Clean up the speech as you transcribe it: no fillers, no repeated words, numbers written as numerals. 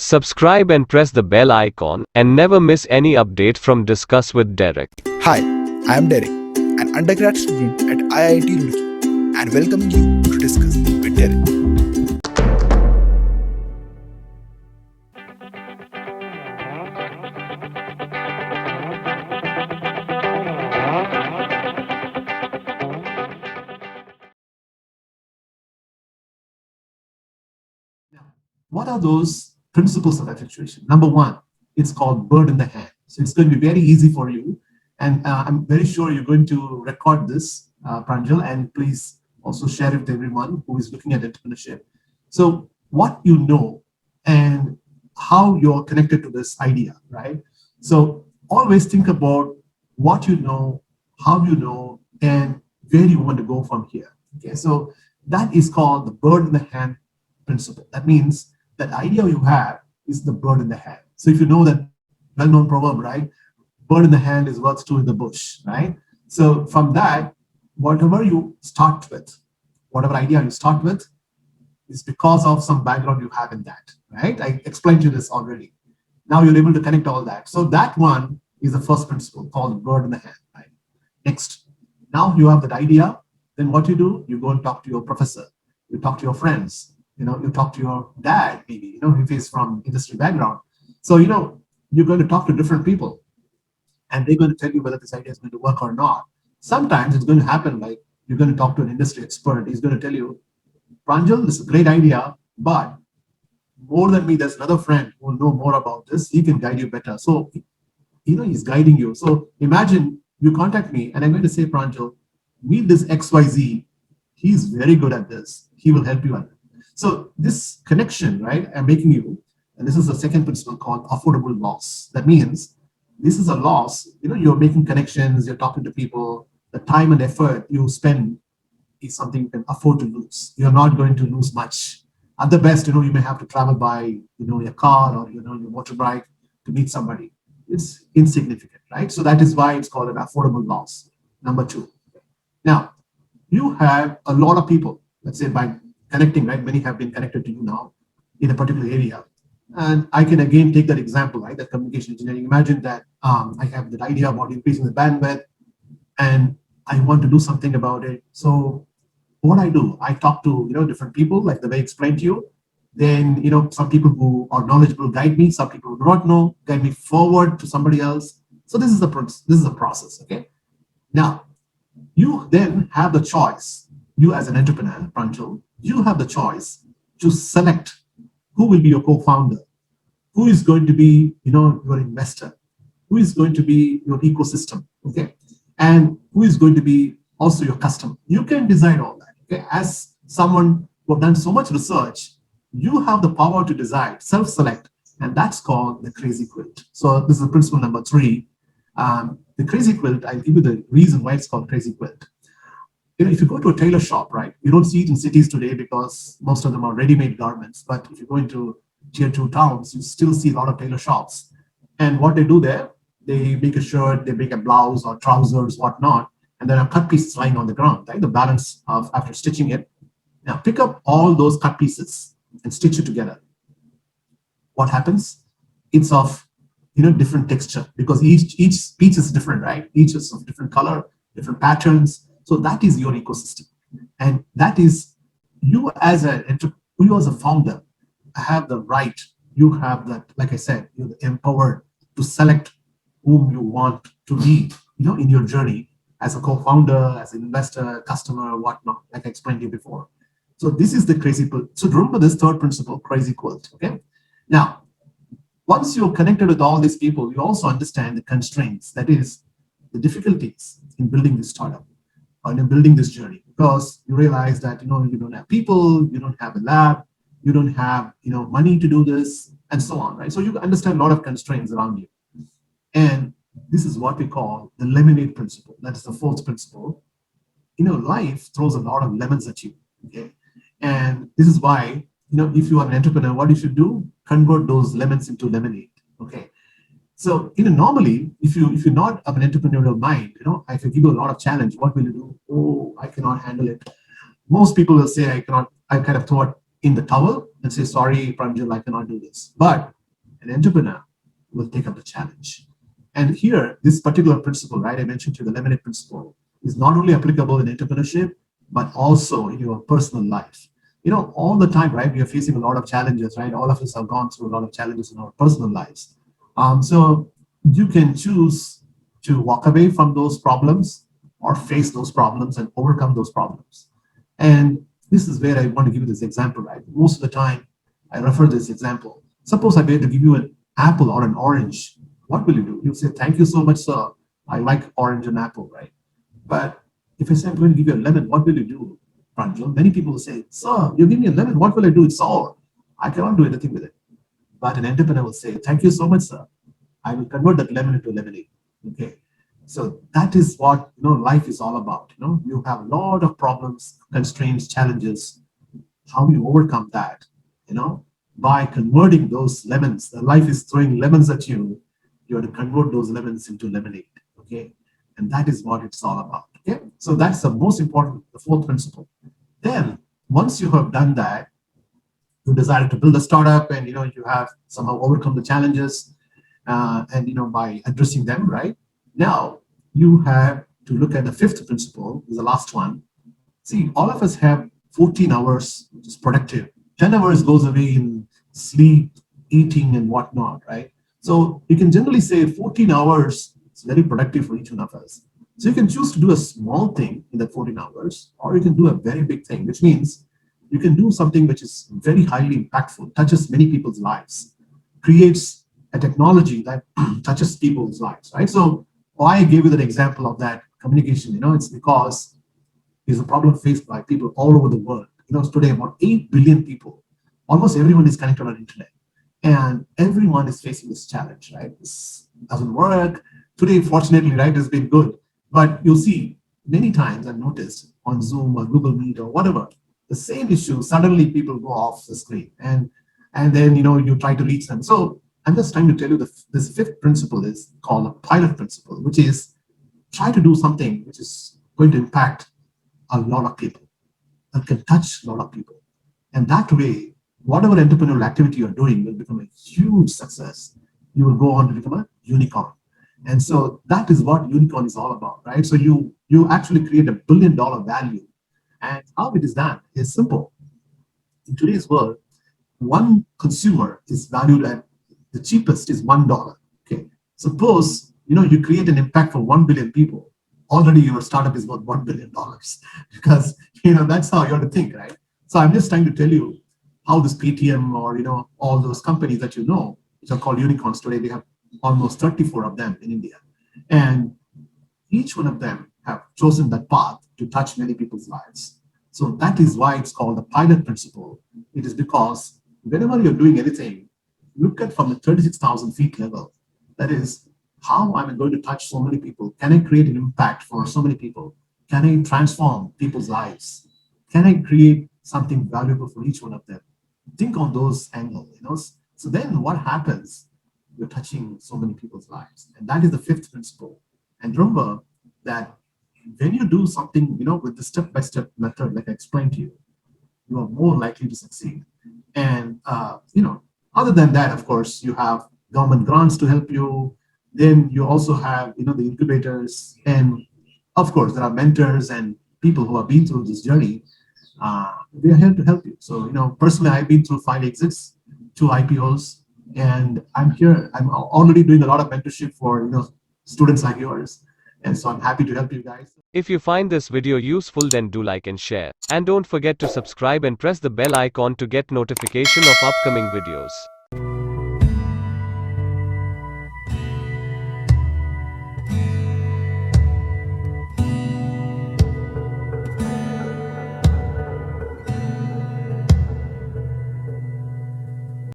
Subscribe and press the bell icon and never miss any update from Discuss with Derek. Hi, I am Derek, an undergrad student at IIT Roorkee, and welcoming you to Discuss with Derek. What are those principles of effectuation? Number one, it's called bird in the hand. So it's going to be very easy for you. And I'm very sure you're going to record this, Pranjal, and please also share it with everyone who is looking at entrepreneurship. So what you know and how you're connected to this idea, right? So always think about what you know, how you know, and where you want to go from here. Okay, so that is called the bird in the hand principle. That means that idea you have is the bird in the hand. So if you know that well-known proverb, right? Bird in the hand is worth two in the bush, right? So from that, whatever you start with, whatever idea you start with, is because of some background you have in that, right? I explained to you this already. Now you're able to connect all that. So that one is the first principle called the bird in the hand, right? Next, now you have that idea. Then what you do, you go and talk to your professor, you talk to your friends, you talk to your dad, maybe, if he's from industry background. So, you're going to talk to different people and they're going to tell you whether this idea is going to work or not. Sometimes it's going to happen like you're going to talk to an industry expert. He's going to tell you, Pranjal, this is a great idea, but more than me, there's another friend who will know more about this. He can guide you better. So, he's guiding you. So imagine you contact me and I'm going to say, Pranjal, meet this XYZ. He's very good at this. He will help you at it. So this connection, right, I'm making you, and this is the second principle called affordable loss. That means this is a loss, you're making connections, you're talking to people, the time and effort you spend is something you can afford to lose. You're not going to lose much. At the best, you may have to travel by, your car or, your motorbike to meet somebody. It's insignificant, right? So that is why it's called an affordable loss. Number two. Now, you have a lot of people, let's say by connecting, right? Many have been connected to you now in a particular area. And I can again take that example, right? That communication engineering. Imagine that I have that idea about increasing the bandwidth and I want to do something about it. So what I do, I talk to, different people, like the way I explained to you. Then, some people who are knowledgeable guide me. Some people who do not know, guide me forward to somebody else. So this is the process, okay? Now, you then have the choice. You as an entrepreneur, Pranjal, you have the choice to select who will be your co-founder, who is going to be, your investor, who is going to be your ecosystem, okay, and who is going to be also your customer. You can decide all that, okay. As someone who have done so much research, you have the power to decide, self-select, and that's called the Crazy-Quilt. So this is principle number three. The Crazy-Quilt, I'll give you the reason why it's called Crazy-Quilt. If you go to a tailor shop, right, you don't see it in cities today because most of them are ready-made garments. But if you go into tier 2 towns, you still see a lot of tailor shops. And what they do there, they make a shirt, they make a blouse or trousers, whatnot, and there are cut pieces lying on the ground, right? The balance of after stitching it. Now pick up all those cut pieces and stitch it together. What happens? It's of different texture because each piece is different, right? Each is of different color, different patterns. So that is your ecosystem. And that is you as a founder have the right, you have that, like I said, you're empowered to select whom you want to be, in your journey as a co-founder, as an investor, customer, whatnot, like I explained to you before. So this is the Crazy-Quilt. So remember this third principle, Crazy-Quilt, okay? Now, once you're connected with all these people, you also understand the constraints, that is the difficulties in building this startup. Or in building this journey, because you realize that you don't have people, you don't have a lab, you don't have money to do this, and so on, right? So you understand a lot of constraints around you, and this is what we call the lemonade principle. That is the fourth principle. Life throws a lot of lemons at you, okay? And this is why if you are an entrepreneur, what you should do, convert those lemons into lemonade, okay? So, normally, if you're not of an entrepreneurial mind, if you give you a lot of challenge, what will you do? Oh, I cannot handle it. Most people will say, I cannot. I kind of throw it in the towel and say, sorry, Pranjal, I cannot do this. But an entrepreneur will take up the challenge. And here, this particular principle, right, I mentioned to you, the lemonade principle, is not only applicable in entrepreneurship, but also in your personal life. All the time, right, we are facing a lot of challenges, right? All of us have gone through a lot of challenges in our personal lives. So you can choose to walk away from those problems or face those problems and overcome those problems. And this is where I want to give you this example, right? Most of the time, I refer to this example. Suppose I were to give you an apple or an orange. What will you do? You'll say, thank you so much, sir. I like orange and apple, right? But if I say I'm going to give you a lemon, what will you do, Pranjal? Many people will say, sir, you give me a lemon, what will I do? It's sour. I cannot do anything with it. But an entrepreneur will say, thank you so much, sir. I will convert that lemon into lemonade. Okay. So that is what life is all about. You have a lot of problems, constraints, challenges. How you overcome that, by converting those lemons. The life is throwing lemons at you. You have to convert those lemons into lemonade. Okay. And that is what it's all about. Okay. So that's the most important, the fourth principle. Then once you have done that, you decided to build a startup and you have somehow overcome the challenges and by addressing them, right? Now you have to look at the fifth principle, is the last one. See, all of us have 14 hours, which is productive. 10 hours goes away in sleep, eating, and whatnot, right? So you can generally say 14 hours is very productive for each one of us. So you can choose to do a small thing in that 14 hours, or you can do a very big thing, which means you can do something which is very highly impactful, touches many people's lives, creates a technology that touches people's lives, right? So why I gave you that example of that communication, it's because it's a problem faced by people all over the world. Today about 8 billion people, almost everyone is connected on the internet. And everyone is facing this challenge, right? This doesn't work. Today, fortunately, right, has been good. But you'll see many times I've noticed on Zoom or Google Meet or whatever, the same issue, suddenly people go off the screen and then, you try to reach them. So I'm just trying to tell you this fifth principle is called a pilot principle, which is try to do something which is going to impact a lot of people, that can touch a lot of people. And that way, whatever entrepreneurial activity you're doing will become a huge success. You will go on to become a unicorn. And so that is what unicorn is all about, right? So you actually create $1 billion value. And how it is done is simple. In today's world, one consumer is valued at the cheapest is $1. Okay. Suppose you create an impact for 1 billion people. Already your startup is worth $1 billion because that's how you have to think, right? So I'm just trying to tell you how this Paytm or all those companies that which are called unicorns today, we have almost 34 of them in India. And each one of them have chosen that path to touch many people's lives. So that is why it's called the pilot principle. It is because whenever you're doing anything, look at from the 36,000 feet level. That is, how am I going to touch so many people? Can I create an impact for so many people? Can I transform people's lives? Can I create something valuable for each one of them? Think on those angles. So then what happens? You're touching so many people's lives. And that is the fifth principle. And remember that when you do something, with the step-by-step method, like I explained to you, you are more likely to succeed. And, other than that, of course, you have government grants to help you. Then you also have, the incubators. And of course, there are mentors and people who have been through this journey. We are here to help you. So, personally, I've been through 5 exits, 2 IPOs, and I'm here. I'm already doing a lot of mentorship for, students like yours. And so I'm happy to help you guys. If you find this video useful, then do like and share. And don't forget to subscribe and press the bell icon to get notification of upcoming videos.